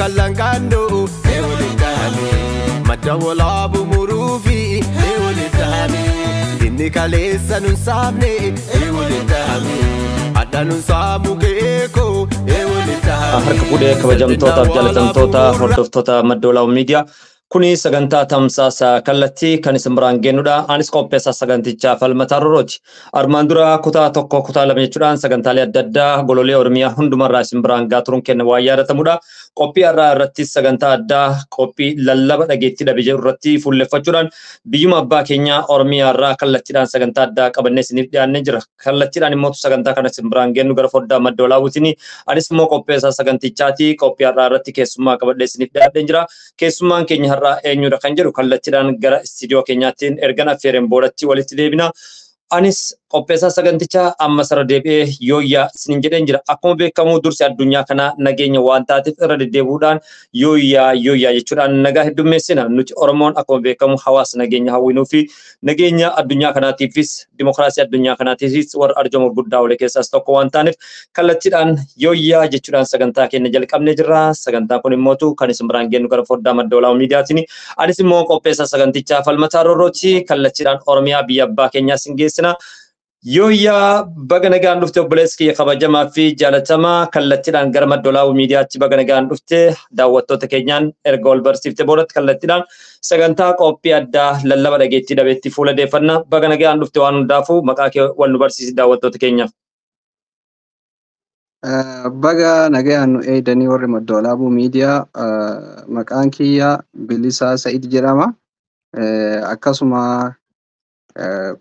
kalangando ewolitami madda walabu murufi ewolitami inni kalesa nun sabne ewolitami adda nun samu keeko ewolitami harka fuudhee kabajamtootaaf jaalatamtoota hordoftoota Madda Walaabuu Miidiyaa kuni sagantaa tamsaasa kallattii kan isin biraan geenyudha. Anis qopheessaa sagantichaa Falmataa Roorooti. Armaan dura kutaa tokko kutaa lama jechuudhaan sagantaalee adda addaa gololee Oromiyaa hundumarraa isin biraan gaatuun kenna waa yaadatamudha. Qophii har'aa irratti sagantaa addaa qophii lallaba dhageettii dhabe jedhu irratti fuulleffachuudhaan biyyuma abbaa keenyaa Oromiyaa irraa kallattiidhaan sagantaa addaa qabannee isiniif dhiyaannee jira. Kallattiidhaan immoo sagantaa kana isin biraan geenyu gara foddaa Madda Walaabuutiin anis immoo qopheessaa sagantichaati. Qophii har'aa irratti keessummaa qabadhee isiniif dhiyaadhee jira. Keessummaan keenya har'aa eenyudha kan jedhu kallattiidhaan gara istiidiyoo keenyaattiin ergan affeereen boodatti walitti deebina. Anis qopheessaa sagantichaa amma sara deebi'ee yooyyaa isiniin jedheen jira. Akkuma beekamu dursi addunyaa kana nageenya waan taateef irra deddeebi'uudhaan yooyyaa jechuudhaan nagaa heddummeessina. Nuti Oromoon akkuma beekamu hawaasa nageenya hawwinuu fi nageenya addunyaa kanaatiifis dimokiraasii addunyaa kanaatiifis warra arjooma guddaa wale keessaas tokko waan taaneef kallattiidhaan yooyyaa jechuudhaan sagantaa keenya jalqabnee jirra. Sagantaa kun immoo kan isin biraan geenyu gara foddaa Madda Walaabuu Miidiyaatiin. Anis immoo qopheessaa sagantichaa Falmataa Roorooti. Kallattiidhaan Oromiyaa biyya abbaa keenyaa isin geessina. Yooyyaa baga nagaan dhufte obboleessi kiyya kabajamaa fi jaalatamaa kallattiidhaan gara Madda Walaabuu Miidiyaatti baga nagaan dhufte daawwattoota keenyaan erga wal barsiifte boodatti kallattiidhaan sagantaa qophii addaa lallaba dhageettii dhabeetti fuula deeffannaa baga nagaan dhufte waan hundaafuu maqaa kee wal nu barsiisi daawwattoota keenyaaf. Baga nagaan nu eedanii warri Madda Walaabuu Miidiyaa maqaan kiyya Bilisaa Sa'id jedhama. Akkasuma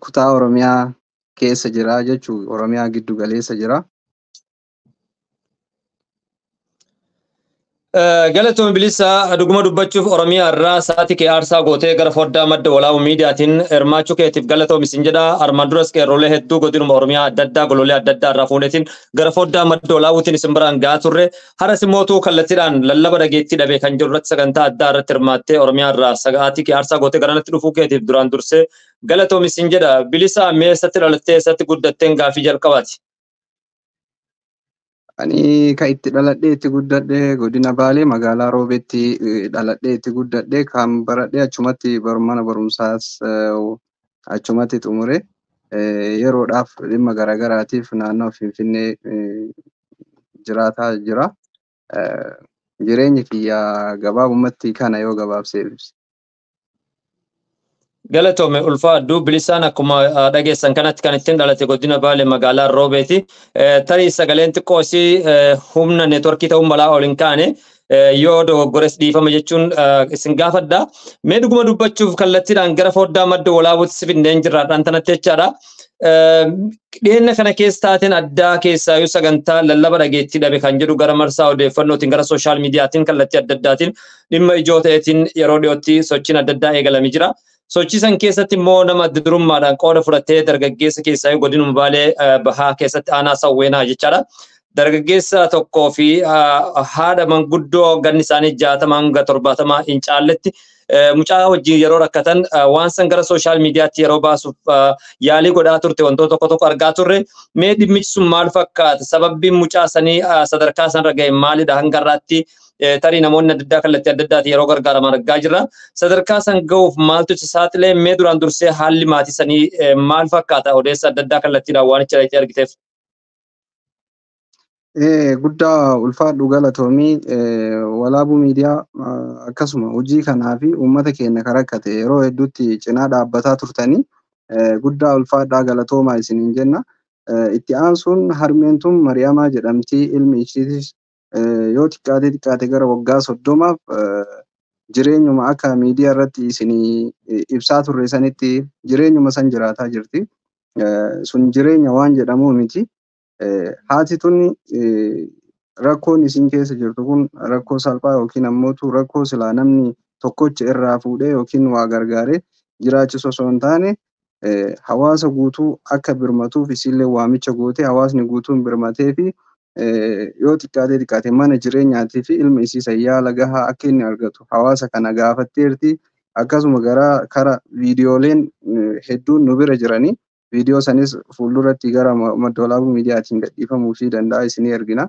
kutaa Oromiyaa keessa jira jechuun Oromiyaa giddu galeessa jira. Galatoon Bilisaa dhuguma dubbachuuf Oromiyaa irraa sa'aatii kee aarsaa gootee gara foddaa Madda Walaabuu Miidiyaatiin hirmaachuu keetiif galatoom isin jedha. Armaan duras qeerrolee hedduu godinuma Oromiyaa adda addaa gololee adda addaa irraa fuudheetiin gara foddaa Madda Walaabuutiin isin biraan gahaa turre. Haras immoo kallattiidhaan lallaba dhageettii dhabee kan jiru irratti sagantaa addaa irratti hirmaattee Oromiyaa irraa sa'aatii kee aarsaa gootee garanatti dhufuu keetiif duraan dursee galatoom isin jedha. Bilisaa mee eessatti dhalattee eessatti guddatteen gaafii jalqabaati? Ani kan itti dhaladhee itti guddadhee godina Baalee magaalaa Roobeetti dhaladhee itti guddadhee kan baradhee achumatti mana barumsaas achumatti xumure yeroodhaaf dhimma garaagaraatiif naannoo Finfinnee jiraataa jira. Jireenyi kiyya gabaabumatti kana yoo gabaabsee ibsa. Galatoome ulfaadhu Bilisaan akkuma dhageessan kanatti kan ittiin dhalate godina Baalee magaalaa Roobeeti. Tarii sagaleen xiqqoo isii humna neetworkii ta'uu malaa ol hin kaane yoo dogoggores dhiifama jechuun isin gaafadha. Mee dhuguma dubbachuuf kallattiidhaan gara foddaa Madda Walaabuutti si fidneen jirraadhaan tanatti jechaadha. Dhiyeenya kana keessa taateen addaa keessaayyuu sagantaa lallaba dhageettii dhabe kan jedhu gara marsaa odeeffannootiin gara sooshaal miidiyaatiin kallattii adda addaatiin dhimma ijoo ta'eetiin yeroo dhiyootti sochiin adda addaa eegalamee jira. Sochiisan keessatti immoo nama adda durummaadhaan qooda fudhatee dargaggeessa keessaa godinuma Baalee bahaa keessatti aanaa Sawweenaa jechaadha. Dargaggeessa tokkoo fi haadha manguddoo ganni isaanii 60 hanga 70 hin caalletti mucaa wajjin yeroo rakkatan waan san gara sooshaal miidiyaatti yeroo baasuuf yaalii godhaa turte wantoota tokko tokko argaa turre. Mee dhimmichi sun maal fakkaata? Sababbiin mucaa sanii sadarkaa sanarra ga'e maalidha hanga har'aatti? Tarii namoonni adda addaa kallattii adda addaati yeroo gargaaraman argaa jirra. Sadarkaa san ga'uuf maaltu isa saaxilee? Mee duraan dursee haalli maatii sanii maal fakkaata? Odeessa adda addaa kallattiidhaan waan itti argiteef. Guddaa ulfaadhu galatoomii Walaabuu Miidiyaa akkasuma hojii kanaa fi uummata keenya kan rakkate yeroo hedduutti cinaa dhaabbataa turtanii guddaa ulfaadhaa galatoomaa isiniin jenna. Itti aansuun harmeentuun Mariyamaa jedhamti ilmi ishiitis yoo xiqqaate gara waggaa 30 jireenyuma akka miidiyaa irratti isinii ibsaa turre sanitti jireenyuma san jiraataa jirti. Sun jireenya waan jedhamu miti. Haati tun rakkoon isin keessa jirtu kun rakkoo salphaa yookiin ammoo rakkoo silaa namni tokkocha irraa fuudhee yookiin waa gargaaree jiraachisu osoo hin taane hawaasa guutuu akka birmatuuf isillee waamicha goote hawaasni guutuun birmatee fi yoo xiqqaate mana jireenyaatii fi ilma isii yaala gahaa akka inni argatu hawaasa kana gaafatteerti. Akkasuma kara viidiyooleen hedduun nu bira jiranii viidiyoo sanis fuulduratti gara Madda Walaabuu Miidiyaatiin gadhiifamuu fi danda'a isinii ergina.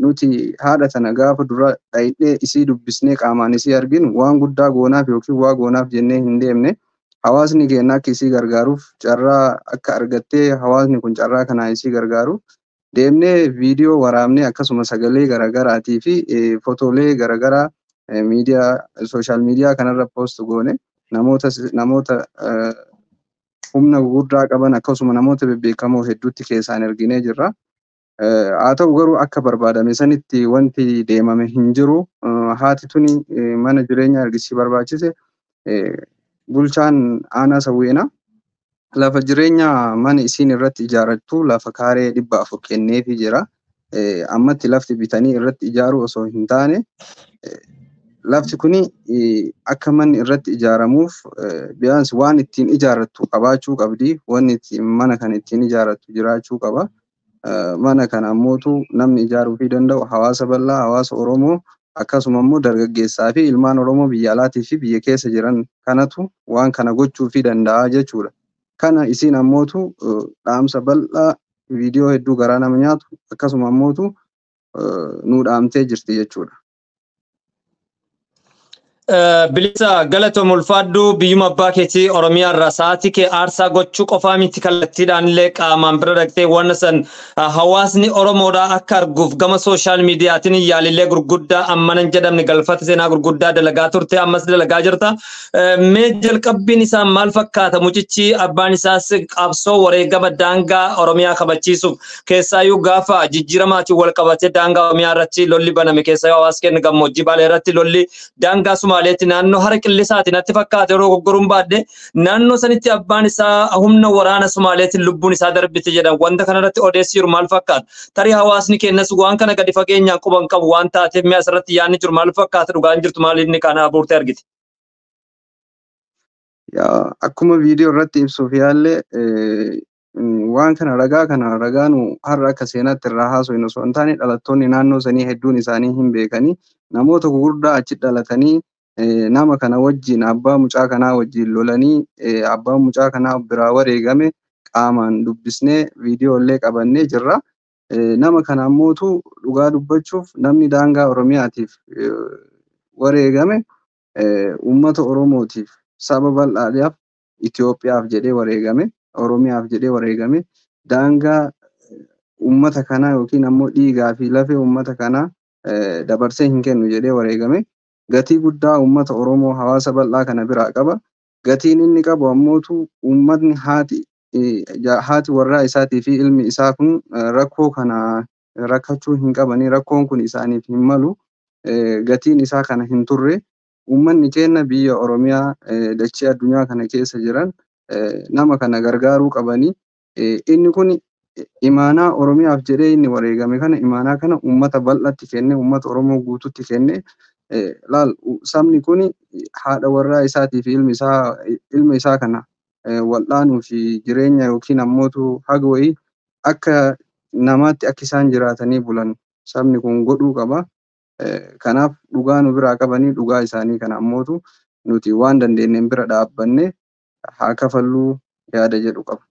nuti haadha tana gaafa dura dhayidhee isii dubbisnee qaamaan isii arginu waan guddaa goonaaf yookiin waa goonaaf jennee hin deemne hawaasni keenya akka isii gargaaruuf carraa akka argattee hawaasni kun carraa kanaa isii gargaaruuf deemnee viidiyoo waraabnee akkasuma sagalee garaagaraatii fi fotoolee garaagaraa miidiyaa sooshaal miidiyaa kanarra poost goone namoota humna gurguddaa qaban akkasuma namoota bebbeekamoo hedduutti keessaan erginee jirra. Haa ta'u garuu akka barbaadame sanitti wanti deemame hin jiru. Haati tuni mana jireenyaa ergisii barbaachise bulchaan aanaa Sawweenaa lafa jireenyaa mana isiin irratti ijaarattu lafa kaaree 400 kenneefii jira. Ammatti lafti bitanii irratti ijaaruu osoo hin taane lafti kuni akka manni irratti ijaaramuuf biyaansi waan ittiin ijaarattu qabaachuu qabdi. Wanni mana kana ittiin ijaarattu jiraachuu qaba. Mana kana ammootu namni ijaaruu fi danda'u hawaasa bal'aa, hawaasa Oromoo akkasuma immoo dargaggeessaa fi ilmaan Oromoo biyya alaatii fi biyya keessa jiran kanatu waan kana gochuu fi danda'a jechuudha. Kana isiin ammootu dhaamsa bal'aa viidiyoo hedduu garaa nama nyaatu akkasuma ammootu nuu dhaamtee jirti jechuudha. Bilisa galatoom ulfaadhu biyyuma abbaa keetii Oromiyaa irraa sa'aatii kee aarsaa gochuu qofaa miti kallattiidhaan illee qaamaan bira dhaqxee waan san hawaasni Oromoodhaa akka arguuf gama sooshaal miidiyaatiin yaalillee gurguddaa ammanan jedhamne galfata seenaa gurguddaa dalagaa turte ammas dalagaa jirta. Mee jalqabbiin isaa maal fakkaata mucichi abbaan isaas qabsoo wareegama daangaa Oromiyaa kabachiisuuf keessaayyuu gaafa jijjiiramaatiin wal qabatee daangaa Oromiyaa irratti lolli baname keessaayyuu hawaasa keenya gammoojjii Baalee irratti lolli daangaa Somaaleetti naannoo hara qilleensaatiin natti fakkaate yeroo goggoruun baadde naannoo sanitti abbaan isaa humna waraana Somaaleetiin lubbuun isaa darbite jedhan wanta kanarratti odeessi jiru maal fakkaata? Tarii hawaasni keenyas waan kana gadi fageenyaan quban qabu waan taateef mee asirratti yaadni jiru maal fakkaata? Dhugaan jirtu maal inni kana abuurtee argite? Akkuma viidiyoo irratti ibsuuf yaalle waan kana ragaanu har'a akka seenaatti irraa haasofnu osoo hin taane dhalattoonni naannoo sanii hedduun isaanii hin beekanii namoota gurguddaa achi dhalatanii nama kana wajjin abbaa mucaa kanaa wajjin lolanii abbaa mucaa kanaa biraa wareegame qaamaan dubbisnee viidiyoo illee qabannee jirra. Nama kana ammootu dhugaa dubbachuuf namni daangaa Oromiyaatiif wareegame uummata Oromootiif saba bal'aadhaaf Itoophiyaaf jedhee wareegame Oromiyaaf jedhee wareegame daangaa uummata kanaa yookiin ammoo dhiigaa fi lafee uummata kanaa dabarsee hin kennu jedhee wareegame gatii guddaa uummata Oromoo hawaasa bal'aa kana biraa qaba. Gatiin inni qabu ammootu uummatni haati warraa isaatii fi ilmi isaa kun rakkoo kana rakkachuu hin qabanii rakkoon kun isaaniif hin malu gatiin isaa kana hin turre uummanni keenya biyya Oromiyaa dachee addunyaa kana keessa jiran nama kana gargaaruu qabanii inni kun imaanaa Oromiyaaf jedhee inni wareegame kana imaanaa kana uummata bal'atti kenne uummata Oromoo guututti kenne laal sabni kun haadha warraa isaatii fi ilma isaa kana wal'aanuu fi jireenya yookiin ammootu haga wayii akka namaatti akka isaan jiraatanii bulan sabni kun godhuu qaba. Kanaaf dhugaa nu biraa qabanii dhugaa isaanii kana ammootu nuti waan dandeenyeen bira dhaabbanne haa kafalluu yaada jedhu qaba.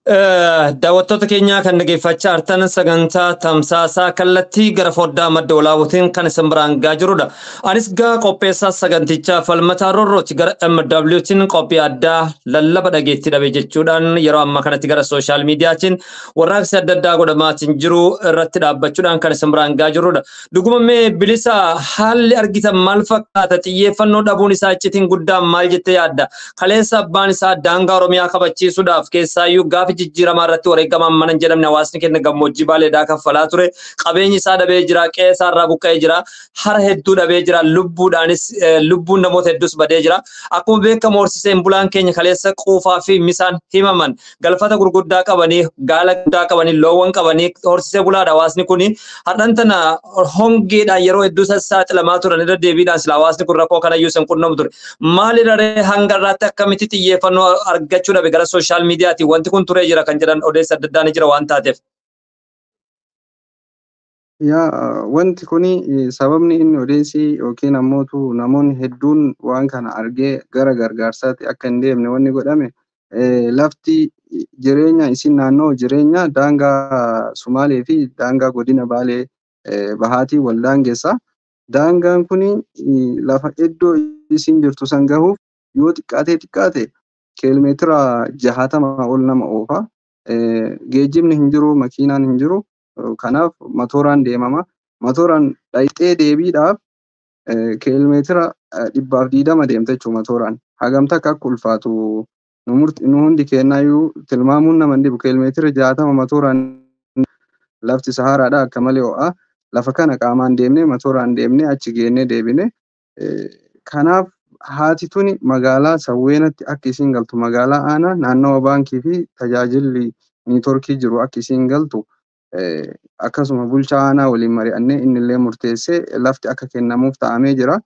Daawwattoota keenya kan dhaggeeffachaa jirtan sagantaa tamsaasaa kallattii gara foddaa madda walaabuutiin kan isin biraan gahaa jirudha. Anis gaa qopheessaa sagantichaa falmataa Roorrooti gara MWtiin qophii addaa lallaba dhageettii dhabe jechuudhaan yeroo ammaa kanatti gara sooshaal miidiyaatiin warraaqsi adda addaa godhamaatiin jiru irratti dhaabbachuudhaan kan isin biraan gahaa jirudha. Dhuguma mee bilisa haalli argitan maal fakkaata? Xiyyeeffannoo dhabuun isaa iccitiin guddaan maal jettee yaadda? Kaleessa abbaan isaa daangaa Oromiyaa kabachiisuudhaaf keessaayyuu gaafa jijjiiramaa irratti wareegaman mana jedhamne hawaasni keenya gammoojjii Baaleedhaa kaffalaa ture. Qabeenyi isaa dhabee jira, qe'ee isaa irraa buqqa'ee jira, hara hedduu dhabee jira, lubbuun namoota hedduus badee jira. Akkuma beekamu horsiiseen bulaan keenya kaleessa quufaa fi misaan himaman galfata gurguddaa qabanii, gaala guddaa qabanii, loowwan qabanii horsiisee bulaadha hawaasni kuni. Har'an tana hongeedhaan yeroo hedduu saaxilamaa turan irra deebiidhaan sila hawaasni kun rakkoo kanayyuu isin qunnamu ture. Maali daree hanga irraatti akkamitti xiyyeeffannoo argachuu dhabe gara sooshaal miidiyaati wanti kun ture jira kan jedhan odeessa adda addaa ni jira waan taateef. Wanti kuni sababni inni odeessi yookiin ammootu namoonni hedduun waan kana argee gara gargaarsaatti akka hin deemne wanni godhame lafti jireenya isin naannoo jireenya daangaa Sumaalee fi daangaa godina Baalee bahaatii wal daangeessa. Daangaan kuni lafa iddoo isin jirtu san gahuuf yoo xiqqaate kiiloomeetira 60 ol nama oofa. Geejjibni hin jiru, makiinaan hin jiru. Kanaaf motoraan deemama. Motoraan dhayxee deebiidhaaf kiiloomeetira 120 deemta jechuudha motoraan. Hagamta akka ulfaatu nu hundi keenyayyuu tilmaamuun nama hin dhibu. Kiiloomeetira 60 motoraan lafti Saharaadha akka malee ho'a. Lafa kana qaamaan deemnee motoraan deemnee achi geennee deebine. Kanaaf haati tuni magaalaa Sawweenatti akka isiin galtu magaalaa aanaa naannawa baankii fi tajaajilli niitoorkii jiru akka isiin galtu akkasuma bulchaa aanaa waliin mari'annee innillee murteessee lafti akka kennamuuf ta'amee jira.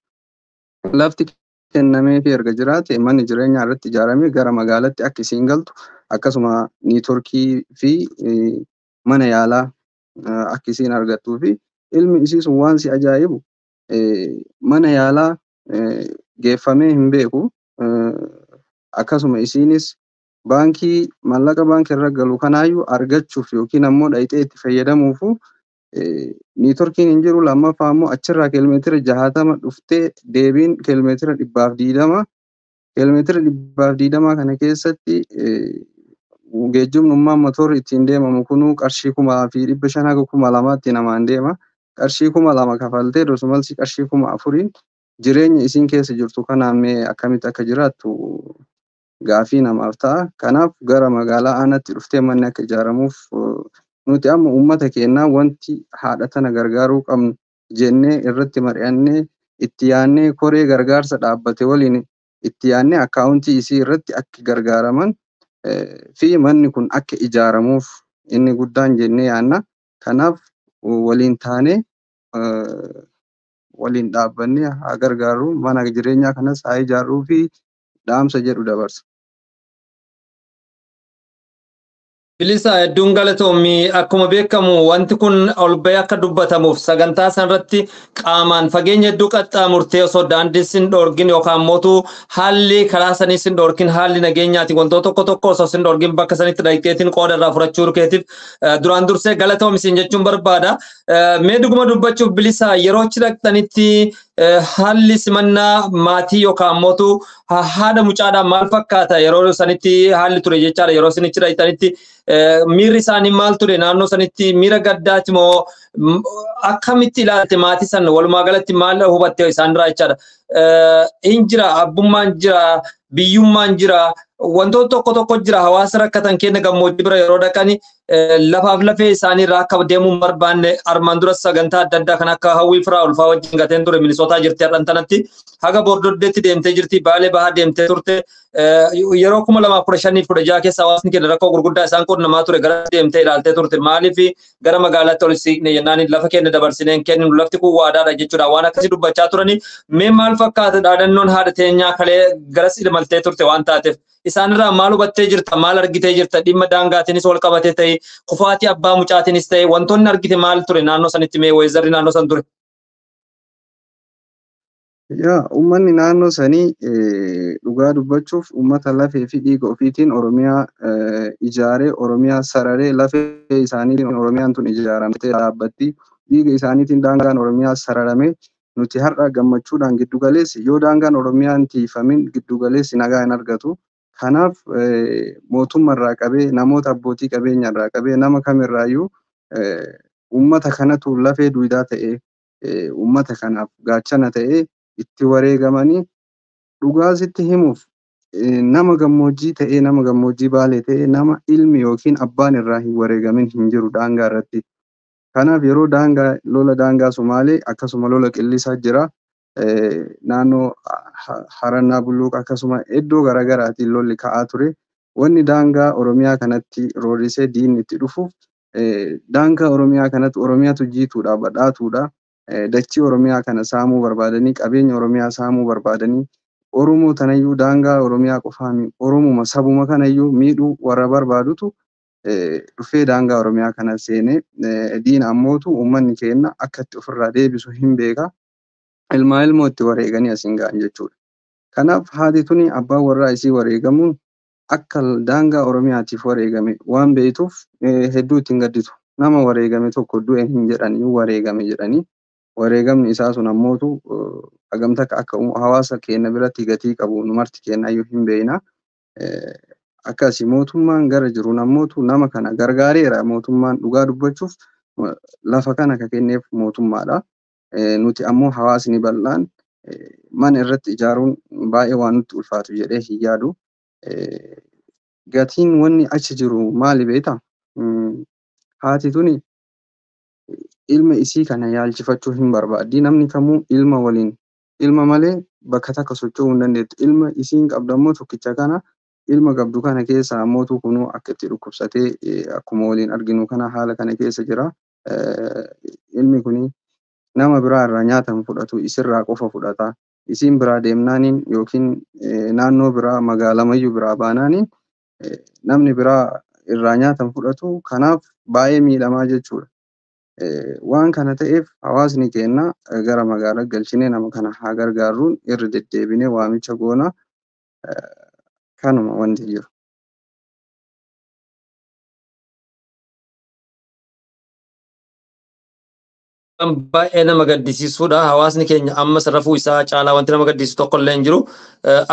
Lafti kennamee fi erga jiraate manni jireenyaa irratti ijaaramee gara magaalaatti akka isiin galtu akkasuma niitoorkii fi mana yaalaa akka isiin argattuu fi ilmi isii sun waan si ajaa'ibu mana yaalaa geeffamee hin beeku. Akkasuma isiinis baankii mallaqa baankii irra galu kanaayyuu argachuuf yookiin ammoo dhayxee itti fayyadamuuf niitoorkiin hin jiru. Lammaffaa ammoo achirraa kiiloomeetira 60 dhuftee deebiin kiiloomeetira 120. Kiiloomeetira 120 kana keessatti geejjibnummaan motorri ittiin deemamu kunuu qarshii 1,500 haga 2,000tti namaan deema. Qarshii 2,000 kafaltee dosumalsi qarshii 4,000 jireenya isiin keessa jirtu kanaan mee akkamitti akka jiraattu gaafii namaaf ta'a. Kanaaf gara magaalaa aanaatti dhuftee manni akka ijaaramuuf nuti amma uummata keenyaa wanti haadha tana gargaaruu qabnu jennee irratti mari'annee itti yaannee koree gargaarsa dhaabbate waliin itti yaannee akkaawuntii isii irratti akka gargaaraman fi manni kun akka ijaaramuuf inni guddaan jennee yaanna. Kanaaf waliin taanee waliin dhaabbannee haa gargaarru mana jireenyaa kanas haa ijaarruu fi dhaamsa jedhu dabarsa. Bilisa hedduun galatoomii akkuma beekamu wanti kun ol bahee akka dubbatamuuf sagantaa sanarratti qaamaan fageenya hedduu qaxxaamurtee osoo daandiin sin dhoorgin yookaan mootuu haalli karaa sanii sin dhoorgin haalli nageenyaati wantoota tokko osoo sin dhoorgin bakka sanitti dhaqxeetiin qooda irraa furachuu keetiif duraan dursee galatoomisin jechuun barbaada. Mee dhuguma dubbachuuf bilisa yeroo achi dhaqxanitti haalli simannaa maatii yookaan mootuu haadha mucaadhaan maal fakkaata yeroo sanitti haalli ture jechaadha yeroo sinichi dhaqxanitti miirri isaanii maal ture naannoo sanitti miira gaddaati moo akkamitti ilaalte maatii san walumaa galatti maal hubatte isaanirraa jechaadha. Hin jira abbummaan jira biyyummaan jira wantoota tokko jira hawaasa rakkatan keenya gammoojjii bira yeroo dhaqani lafaaf lafee isaanii irraa akka deemuun barbaanne armaan dura sagantaa adda addaa kan akka hawwii firaa ulfaa wajjin gateen ture minisootaa jirti hadhan tanatti haga bordoddeetti deemtee jirti baalee bahaa deemtee turte yeroo 2015 keessa hawaasni keenya rakkoo gurguddaa isaan qunnamaa ture gara deemtee ilaaltee turte maaliif gara magaalaatti ol siiqne jennaan lafa keenya dabarsineen kennu lafti kun waadaadha jechuudha waan akkasii dubbachaa turani mee maal fakkaata dhaadannoon haadha teenyaa kalee garas ilmaltee turte waan taateef isaanirraa maal hubattee jirta maal argitee jirta dhimma daangaatiinis wal qabatee ta'e kufaatii abbaa mucaatiinis ta'e wantoonni argite maal ture naannoo sanitti mee weezarri naannoo san ture. Uummanni naannoo sanii dhugaa dubbachuuf uummata lafee fi dhiiga ofiitiin Oromiyaa ijaaree Oromiyaa sararee lafee isaaniitiin Oromiyaan tun ijaaramtee dhaabbatti dhiiga isaaniitiin daangaan Oromiyaa sararame nuti har'a gammachuudhaan giddugaleessi yoo daangaan Oromiyaan tiifamin giddugaleessi nagaa hin argatu. Kanaaf mootummaarraa qabee namoota abbootii qabeenyarraa qabee nama kamirraayyuu uummata kanatu lafee duwidaa ta'ee uummata kanaaf gaachana ta'ee itti wareegamanii dhugaasitti himuuf nama gammoojjii ta'ee nama gammoojjii baalee ta'ee nama ilmi yookiin abbaan irraa hin wareegamin hin jiru daangaa irratti. Kanaaf yeroo daangaa lola daangaa Sumaalee akkasuma lola qillisaa jira. Naannoo Harannaa Bulluuq akkasuma iddoo garaagaraatiin lolli ka'aa ture. Wanni daangaa Oromiyaa kanatti roorrisee diinni itti dhufuuf daangaa Oromiyaa kanatti Oromiyaatu jiituudha badhaatuudha. Dachii Oromiyaa kana saamuu barbaadanii qabeenya Oromiyaa saamuu barbaadanii Oromoo tanayyuu daangaa Oromiyaa qofaami Oromuma sabuma kanayyuu miidhuu warra barbaadutu dhufee daangaa Oromiyaa kana seenee diina ammootu uummanni keenya akka itti ofirraa deebisu hin beeka. Ilmaa ilmoo itti wareeganii asiin ga'an jechuudha. Kanaaf haati tuni abbaan warraa isii wareegamuun akka daangaa Oromiyaatiif wareegame waan beektuuf hedduu ittiin gadditu. Nama wareegame tokko du'e hin jedhanii wareegame jedhanii wareegamni isaa sun ammootu hagamta akka hawaasa keenya biratti gatii qabu numarti kennayyuu hin beekna. Akkasii mootummaan gara jiru nammootu nama kana gargaareera mootummaan dhugaa dubbachuuf lafa kana ka kenneef mootummaadha. Nuti ammoo hawaasni bal'aan mana irratti ijaaruun baay'ee waan nutti ulfaatu jedhee hin yaadu. Gatiin wanni achi jiru maali beektaa? Haati tuni ilma isii kana yaalchifachuu hin barbaaddi. Namni kamuu ilma malee bakka takka socho'uu hin dandeettu. Ilma isiin qabdammoo tokkicha kana ilma qabdu kana keessa ammootu kunuu akka itti dhukkubsatee akkuma waliin arginu kana haala kana keessa jira. Ilmi kuni nama biraa irraa nyaata hin fudhatu, isirraa qofa fudhata. Isiin biraa deemnaaniin yookiin naannoo biraa magaalamayyuu biraa baanaaniin namni biraa irraa nyaata hin fudhatu. Kanaaf baay'ee miidhamaa jechuudha. Waan kana ta'eef hawaasni keenya gara magaalaa galchinee nama kana haa gargaaruun irra deddeebinee waamicha goona. Kanuma wanti jiru. Baay'ee nama gaddisiisuudha. Hawaasni keenya ammas rafuu isaa caalaa wanti nama gaddisiisu tokko illee hin jiru.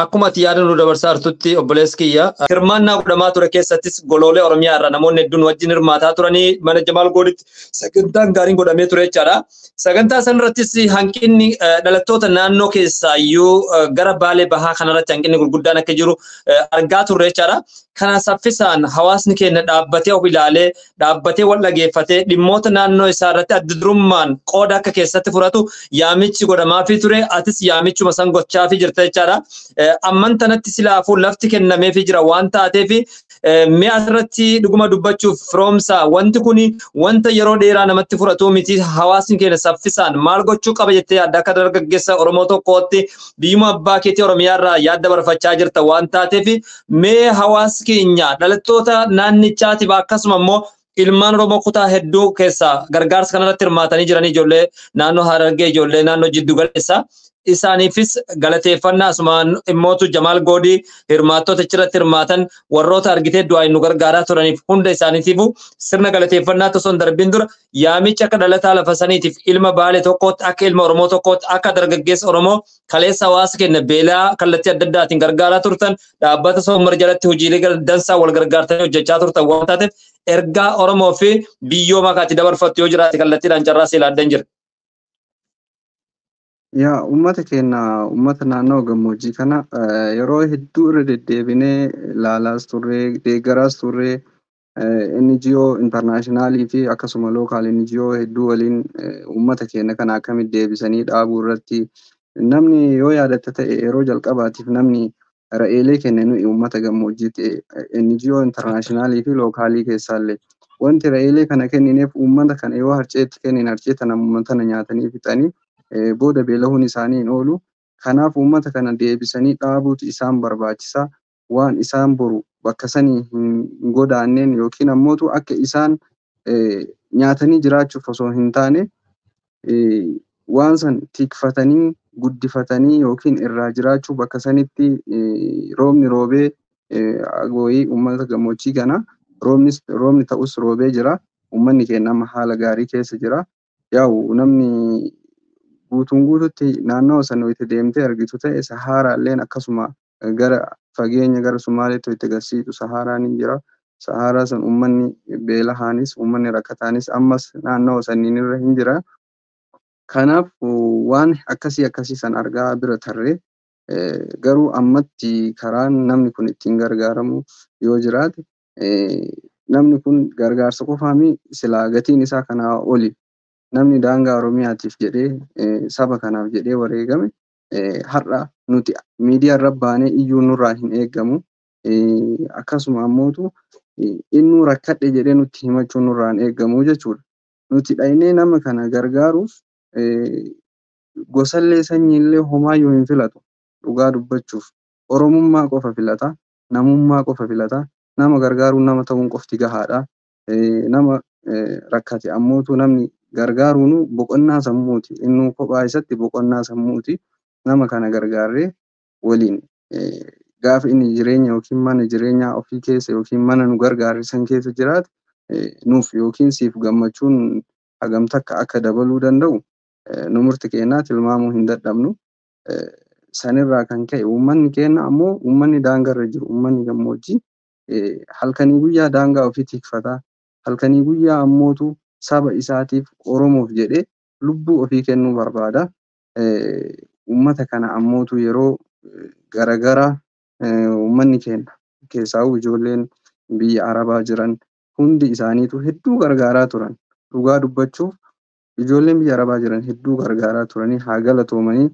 Akkuma ati yaada nu dabarsaa jirtutti obboleessi kiyya. Hirmaannaa godhamaa ture keessattis goloolee Oromiyaa irraa namoonni hedduun wajjin hirmaataa turanii mana Jamaal Gooditti sagantaan gaariin godhamee ture jechaadha. Sagantaa sanarrattis hanqinni dhalattoota naannoo keessaayyuu gara Baalee Bahaa kanarratti hanqinni gurguddaan akka jiru argaa turre jechaadha. Kana saffisaan hawaasni keenya dhaabbatee of ilaalee dhaabbatee wal dhageeffatee dhimmoota naannoo isaa irratti adda durummaan qooda akka keessatti fudhatu yaamichi godhamaafii ture. Atis yaamichuma san gochaafii jirta jechaadha. Amman tanatti silaafuu lafti kennameefii jira waan taateef mi'a asirratti dhuguma dubbachuuf firoomsa wanti kun wanta yeroo dheeraa namatti fudhatu miti. Hawaasni keenya saffisaan maal gochuu qaba jettee yaadda akka dargaggeessa Oromoo tokkootti biyyuma abbaa keetii Oromiyaa irraa yaadda barfachaa jirta waan taateef mee hawaasni keenya dhalattoota naannichaatiif akkasuma immoo ilmaan Oromoo kutaa hedduu keessaa gargaarsa kanarratti hirmaatanii jiran ijoollee naannoo Harargee, ijoollee naannoo Jiddu Galeessaa isaaniifis galateeffannaa asumaan immootu Jamaal Goodii hirmaattota achirratti hirmaatan warroota argitee du'aa nu gargaaraa turaniif hunda isaaniitiif sirna galateeffannaa osoo hin darbin dura yaamicha akka dhalataa lafa saniitiif ilma Baalee tokkootti akka ilma Oromoo tokkootti akka dargaggeessa Oromoo kaleessa hawaasa keenya beelaa kallattii adda addaatiin gargaaraa turtan dhaabbata soomar jalatti hojiilee dansaa wal gargaartanii hojjechaa turtan waan taateef ergaa Oromoo fi biyyoo makaatti dabarfattu yoo jiraate kallattiidhaan carraa seelaaddan jira. Yaa uummata keenya uummata naannoo gammoojjii kana yeroo hedduu irra deddeebinee ilaalaas turree deeggaraas turree NGO internationaalii fi akkasuma lookaal NGO hedduu waliin uummata keenya kana akkamitti deebisanii dhaabuu irratti namni yoo yaadatta ta'e yeroo jalqabaatiif namni ra'eelee kenne nuyi uummata gammoojjii ta'e NGO internationaalii fi lookaalii keessaallee wanti ra'eelee kana kennineef uummata kana yoo harceetti kennin harceetta uummata nyaatanii fixanii booda beelahuun isaanii hin oolu. Kanaaf uummata kana deebisanii dhaabuutu isaan barbaachisa. Waan isaan boru bakka sanii hin godaanneen yookiin ammootu akka isaan nyaatanii jiraachuuf osoo hin taane waan san tikfatanii guddifatanii yookiin irraa jiraachuu bakka sanitti roobni roobee agooyii uummata gammoojjii kana roobni ta'us roobee jira. Uummanni keenya amma haala gaarii keessa jira. Yaa'u namni guutuun guututti naannoo sana itti deemtee argitu ta'e Sahaaraalleen akkasuma gara fageenya gara Sumaaleetti itti agarsiisu Sahaaraan hin jira. Sahaaraa san uummanni beelahaanis uummanni rakkataanis ammas naannoo saniin irra hin jira. Kanaaf waan akkasii san argaa bira tarree garuu ammatti karaan namni kun ittiin gargaaramu yoo jiraate namni kun gargaarsa qofaami silaa gatiin isaa kanaa oli. Namni daangaa Oromiyaatiif jedhee saba kanaaf jedhee wareegame har'a nuti miidiyaa irra baanee iyyuu nurraa hin eeggamu. Akkasuma ammootu inni rakkadhe jedhee nutti himachuu nurraa hin eeggamu jechuudha. Nuti dhaynee nama kana gargaaruuf gosallee sanyiillee homaayyuu hin filatu. Dhugaa dubbachuuf Oromummaa qofa filata, namummaa qofa filata, nama gargaaruun nama ta'uun qofti gahaadha. Nama rakkate ammootu namni gargaaruun boqonnaa sammuuti. Inni kophaa isatti boqonnaa sammuuti. Nama kana gargaarree waliin gaafa inni jireenya yookiin mana jireenyaa ofii keessa yookiin mana nu gargaarisan keessa jiraate nuuf yookiin siif gammachuun hagam takka akka dabaluu danda'u nu murti kennaa tilmaamuu hin dadhabnu. Sanirraa kan ka'e uummanni keenya ammoo uummanni daangarra jiru uummanni gammoojjii halkanii guyyaa daangaa ofii tikfataa halkanii guyyaa ammootu saba isaatiif Oromoof jedhee lubbuu ofii kennuu barbaada. Uummata kana ammootu yeroo garagara uummanni keenya keessaa ijoolleen biyya Arabaa jiran hundi isaaniitu hedduu gargaaraa turan. Dhugaa dubbachuuf ijoolleen biyya Arabaa jiran hedduu gargaaraa turanii haa galatoomanii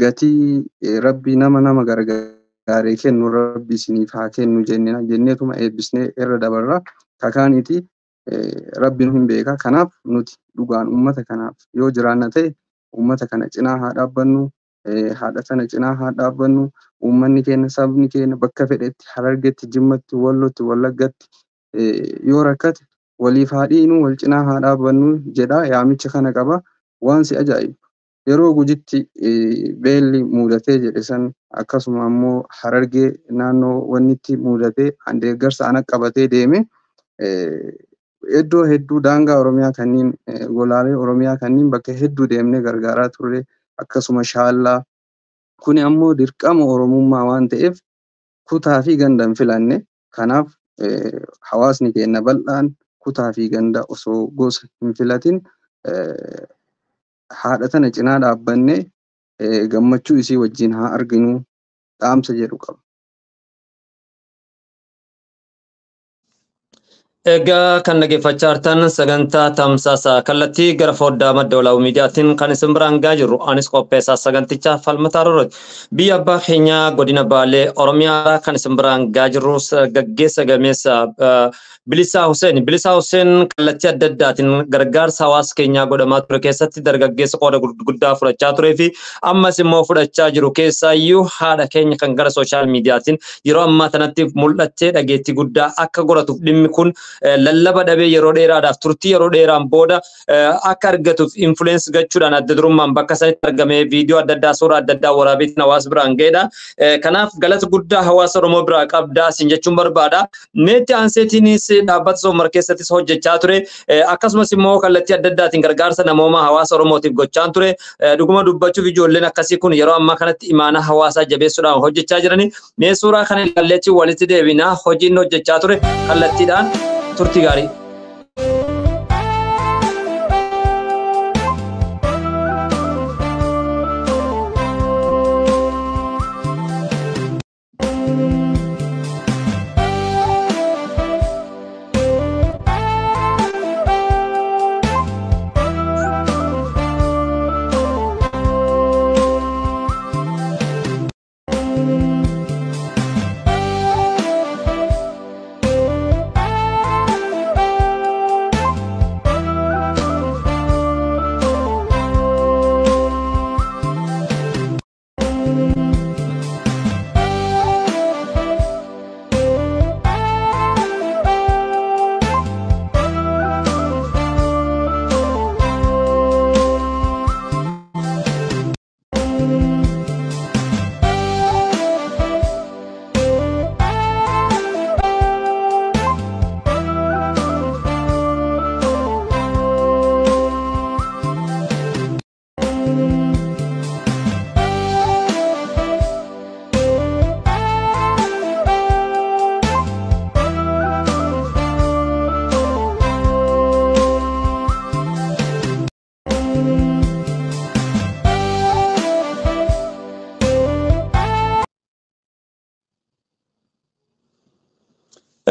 gatii rabbii nama gargaaree kennu rabbi isiniif haa kennu jenneetuma eebbisnee irra dabarra kakaaniiti rabbiin hin beeka. Kanaaf nuti dhugaan uummata kanaaf yoo jiraanna ta'e uummata kana cinaa haa dhaabbannu, haadha sana cinaa haa dhaabbannu. Uummanni keenya sabni keenya bakka fedhetti Harargetti, Jimmatti, Wallootti, Wallaggatti yoo rakkate waliif haa dhiinu wal cinaa haa dhaabbannu jedha. Yaamicha kana qaba. Waan si ajaa'ibu yeroo Gujitti beelli mudatee jedhe san akkasuma ammoo Harargee naannoo wannitti mudatee deeggarsa ana qabatee deeme iddoo hedduu daangaa Oromiyaa kanneen golaalee Oromiyaa kanneen bakka hedduu deemnee gargaaraa turre. Akkasuma Shaallaa kuni ammoo dirqama Oromummaa waan ta'eef kutaa fi ganda hin filanne. Kanaaf hawaasni keenya bal'aan kutaa fi ganda osoo gosa hin filatin haadha tana cinaa dhaabbannee gammachuu isii wajjin haa arginu dhaamsa jedhu qaba. Egaa kan dhaggeeffachaa jirtan sagantaa tamsaasa kallattii gara foddaa madda walaabuu miidiyaatiin kan isin biraan gahaa jirru anis qopheessaa sagantichaa falmataa rooroti. Biyya abbaa keenyaa godina Baalee Oromiyaa kan isin biraan gahaa jirru gaggeessa gameessa Bilisaa Hussein. Bilisaa Hussein kallattii adda addaatiin gargaarsa hawaasa keenyaa godhamaa ture keessatti dargaggeessa qooda guddaa fudhachaa turee fi ammas immoo fudhachaa jiru keessaayyuu haadha keenya kan gara sooshaal miidiyaatiin yeroo ammaa kanatti mul'attee dhageettii guddaa akka godhatuuf dhimmi kun lallaba dhabee yeroo dheeraadhaaf turtii yeroo dheeraan booda akka argatuuf influence gachuudhaan adda durummaan bakka sanitti argamee viidiyoo adda addaa suuraa adda addaa waraabeetiin hawaasa biraan ga'edha. Kanaaf galata guddaa hawaasa Oromoo biraa qabdaa isin jechuun barbaada. Meetti aanseetiinis dhaabbata soomar keessattis hojjechaa ture. Akkasumas immoo kallattii adda addaatiin gargaarsa namoomaa hawaasa Oromootiif gochaa ture. Dhuguma dubbachuuf ijoolleen akkasii kun yeroo ammaa kanatti imaana hawaasaa jabeessuudhaan hojjechaa jirani. Mee suuraa kana ilaalleetti walitti deebinaa hojiin hojjechaa ture kallattiidhaan turtii gaarii.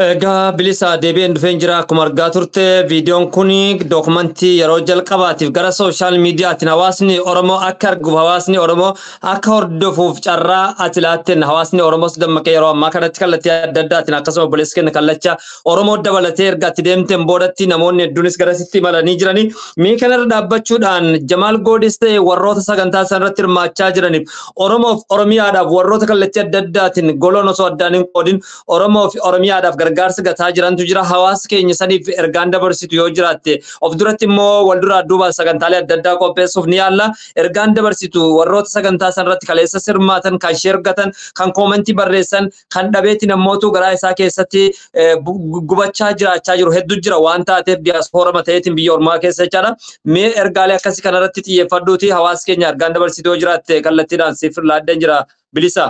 Egaa Bilisaa deebi'een dhufeen jira akkuma argaa turte viidiyoon kun dookumentii yeroo jalqabaatiif gara sooshaal miidiyaatiin hawaasni Oromoo akka arguuf hawaasni Oromoo akka hordofuuf carraa ati laatteen hawaasni Oromoos dammaqee yeroo ammaa kanatti kallattii adda addaatiin akkasuma obboleessi keenya kallacha Oromoo dabalatee erga ati deemteen boodatti namoonni hedduunis garasitti imalanii jiranii mee kanarra dhaabbachuudhaan Jamaal Goodis ta'e warroota sagantaa sanarratti hirmaachaa jiraniif Oromoof Oromiyaadhaaf warroota kallattii adda addaatiin goloon osoo addaan hin qoodin Oromoof Oromiyaadhaaf gargaarsa gataa jirantu jira. Hawaasa keenya saniif ergaan dabarsitu yoo jiraatte of duratti immoo wal duraa duubaan sagantaalee adda addaa qopheessuuf ni yaalla. Ergaan dabarsitu warroota sagantaa sanarratti kaleessa sirmaatan kan sheergatan kan koomentii barreessan kan dhabeetti namootu garaa isaa keessatti gubachaa jiraachaa jiru hedduu jira waan taateef diyaaspoora mateetiin biyya ormaa keessa jechaadha. Mee ergaalee akkasii kanarratti xiyyeeffadhuuti hawaasa keenya ergaan dabarsitu yoo jiraatte kallattiidhaan siif laaddeen jira bilisa.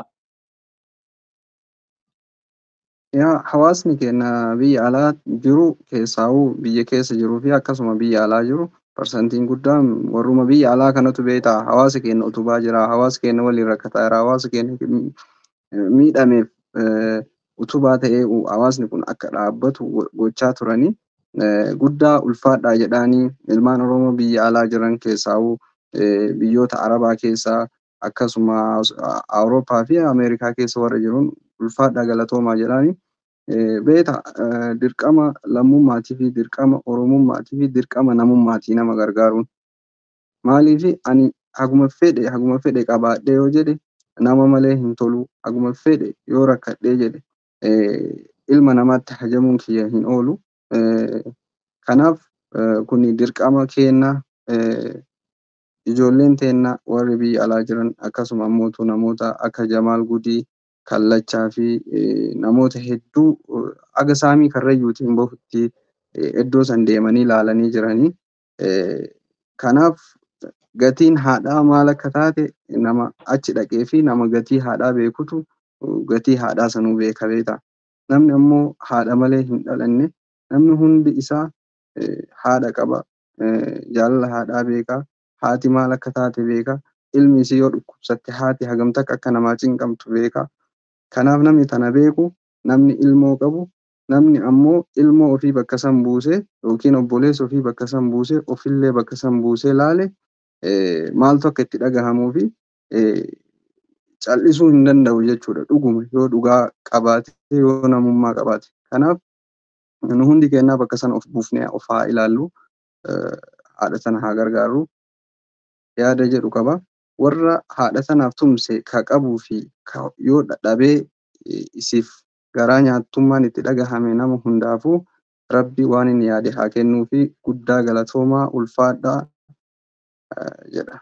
Yaa hawaasni keenya biyya alaa jiru keessaa'uu biyya keessa jiruu fi akkasuma biyya alaa jiru parsantiin guddaan warruma biyya alaa kanatu beektaa hawaasa keenya utubaa jira hawaasa keenya waliin rakkataa jira hawaasa keenya miidhameef utubaa ta'ee hawaasni kun akka dhaabbatu gochaa turanii guddaa ulfaadhaa jedhanii ilmaan Oromoo biyya alaa jiran keessaa'uu biyyoota Arabaa keessaa akkasuma Awurooppaa fi Ameerikaa keessa warra jiruun ulfaadhaa galatoomaa jedhanii beeta dirqama lammummaatii fi dirqama oromummaatii fi dirqama namummaatii nama gargaaruun maaliif ani haguma fedhe qabaadhee yoo jedhe nama malee hin tolu haguma fedhe yoo rakkadhee jedhe ilma namaatti hajamuun kiyya hin oolu kanaaf kuni dirqama keenna ijoolleen teenna warri biyya alaa jiran akkasuma ammootu namoota akka Jamaal Gudii Kallachaa fi namoota hedduu aga saamii karrayyuutiin bahutti iddoo san deemanii ilaalanii jiranii. Kanaaf gatiin haadhaa maal akka taate nama achi dhaqee fi nama gatii haadhaa beekutu gatii haadhaa sanuu beeka beeta. Namni ammoo haadha malee hin dhalanne namni hundi isaa haadha qaba. Jaalala haadhaa beeka. Haati maal akka taate beeka. Ilmi isii yoo dhukkubsatte haati hagamta akka namaa cinqamtu beeka. Kanaaf namni tana beeku namni ilmoo qabu namni ammoo ilmoo ofii bakka san buusee yookiin obboleessa ofii bakka san buusee ofillee bakka san buusee laale maaltu akka itti dhagahamuu fi callisuu hin danda'u jechuudha. Dhuguma yoo dhugaa qabaate yoo namummaa qabaate. Kanaaf nu hundi keenyaa bakka sana of buufnee of haa ilaallu haadha sana haa gargaarru yaada jedhu qaba. Warra haadha sanaaf tumse ka qabuu fi yoo dadhabee isiif garaa nyaattummaan itti dhagahame nama hundaafuu rabbi waan inni yaade haa kennuu fi guddaa galatoomaa ulfaadhaa jedha.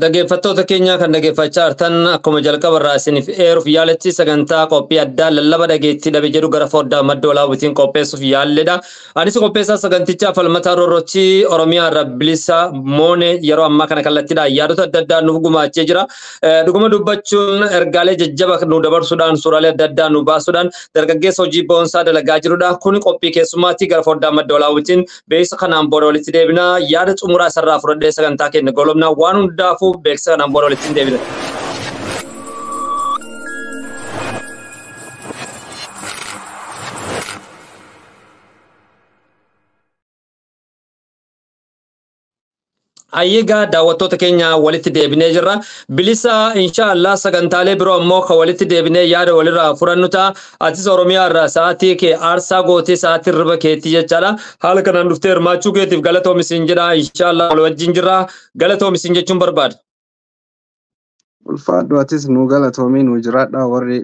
Dhaggeeffattoota keenya kan dhaggeeffachaa jirtan akkuma jalqaba irraa isiniif eeruuf yaaletti sagantaa qophii addaa lallaba dhageettii dhabe jedhu gara foddaa madda walaabuutiin qopheessuuf yaalledha. Anis qopheessaa sagantichaa falmataa roorrochi Oromiyaa irraa bilisa moone yeroo ammaa kana kallattiidhaan yaadota adda addaa nuuf gumaachee jira. Dhuguma dubbachuun ergaalee jajjaba nu dabarsuudhaan suuraalee adda addaa nu baasuudhaan dargaggeessa hojii boonsaa dalagaa jirudha. Kun qophii keessummaatti gara foddaa madda walaabuutiin beeksisa kanaan booda walitti deebina. Yaada xumuraa isarraa fudhadhee sagantaa keenya golobnaa waan hundaafuu beeksisa kanaan booda walitti deebina. Ayyigaa daawwattoota keenya walitti deebinee jirra. Bilisa inshaallah sagantaalee biroo ammoo kan walitti deebinee yaada walirraa furannu ta'a. Atis Oromiyaa irraa sa'aatii kee aarsaa gootee sa'aatii irra keetii jechaadha. Haala kanaan dhuftee hirmaachuu keetiif galatoomisin jedha. Inshaallah wal wajjin jirra. Galatoomisin jechuun barbaada. Ulfaadhu atis nu galatoomii nu jiraadha warri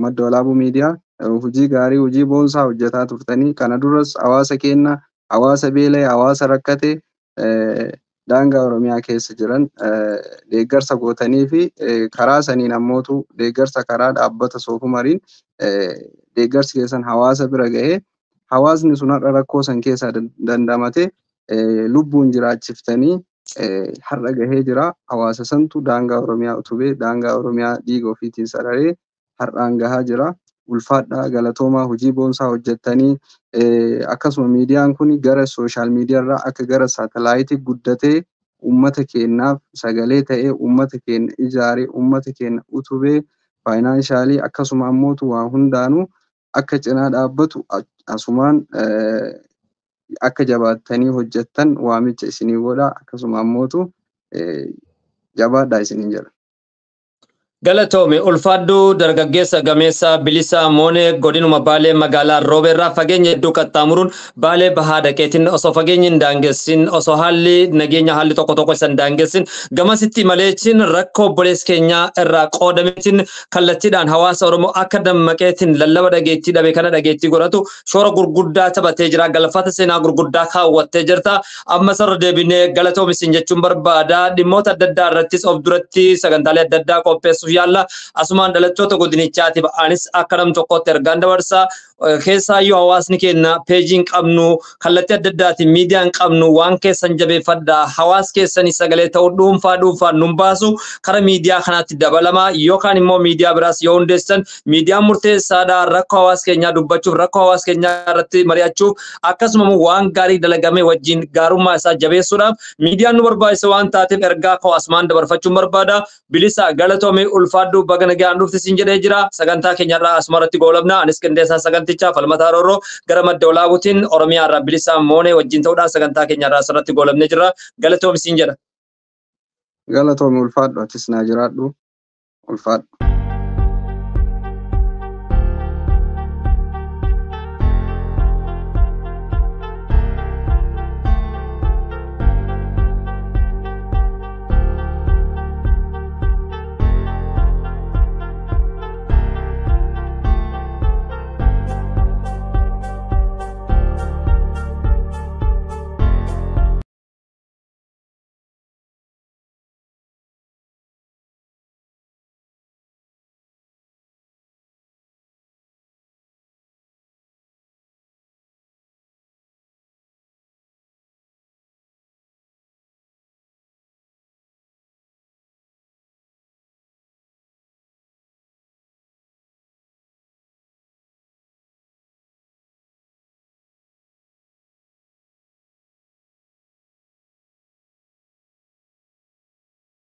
madda walaabuu miidiyaa hojii gaarii hojii boonsaa hojjetaa turtanii kana duras hawaasa keenya hawaasa beela'e hawaasa rakkate daangaa Oromiyaa keessa jiran deeggarsa gootanii fi karaa saniin ammootu deeggarsa karaa dhaabbata Soofumariin deeggarsi keessan hawaasa bira ga'ee hawaasni sun har'a rakkoo san keessaa dandamate lubbuun jiraachiftanii har'a gahee jira. Hawaasa santu daangaa Oromiyaa utubee daangaa Oromiyaa dhiiga ofiitiin sararee har'aan gahaa jira. Ulfaadhaa galatoomaa hojii boonsaa hojjettanii akkasuma miidiyaan kun gara sooshaal miidiyaarraa akka gara saatalaayitii guddatee uummata keenyaaf sagalee ta'ee uummata keenya ijaaree uummata keenya utubee faayinaansaalii akkasuma ammootu waa hundaanuu akka cinaa dhaabbatu asumaan akka jabaattanii hojjettan waamicha isinii godha akkasuma ammootu jabaadhaa isiniin jedha. Galatoome ulfaaddu dargaggeessa gameessa bilisa moone godinuma baalee magaalaa rooberraa fageenya hedduu qaxxaamuruun baalee bahaa dhaqeetiin osoo fageenyi hin daangessin osoo haalli nageenya haalli tokko tokko isan daangessin gamasitti maleetiin rakkoo obboleessa keenyaa irraa qoodameetiin kallattiidhaan hawaasa Oromoo akka dammaqeetiin lallaba dhageettii dhabe kana dhageettii godhatu shoora gurguddaa taphatee jira galfata seenaa gurguddaa kaawwattee jirta amma sarara deebinee galatoome siin jechuun barbaada dhimmoota adda addaa irrattis of duratti sagantaalee adda addaa qopheessuuf yalla asumaan dhalattoota godinichaatiif anis akka nam tokkotti ergaan dabarsaa keessaayyuu hawaasni keenya peejiin qabnu kallattii adda addaatiin miidiyaan qabnu waan keessan jabeeffadhaa hawaas keessanii sagalee ta'uu dhuunfaan nun baasu kara miidiyaa kanaatti dabalama yookaan immoo miidiyaa biraas yoo hundeessan miidiyaan murteessaadha rakkoo hawaas keenyaa dubbachuuf rakkoo hawaas keenyaa irratti mari'achuuf akkasuma waan gaarii dalagame wajjin gaarummaa isaa jabeessuudhaaf miidiyaan nu barbaachisa waan taateef ergaa koo asumaan dabarfachuun barbaada bilisa galatoome ulfaaddu baga nagaan dhufte siin jedhee jira sagantaa keenyarraa asumarratti goolabna anis qindeessaa sagantichaa falmataa rooroo gara madda walaabuutiin oromiyaa irraa bilisa moonee wajjin ta'uudhaan sagantaa keenyarraa asirratti goolabnee jira galatoome siin jedha galatoome ulfaadhu atis naa jiraadhu ulfaadhu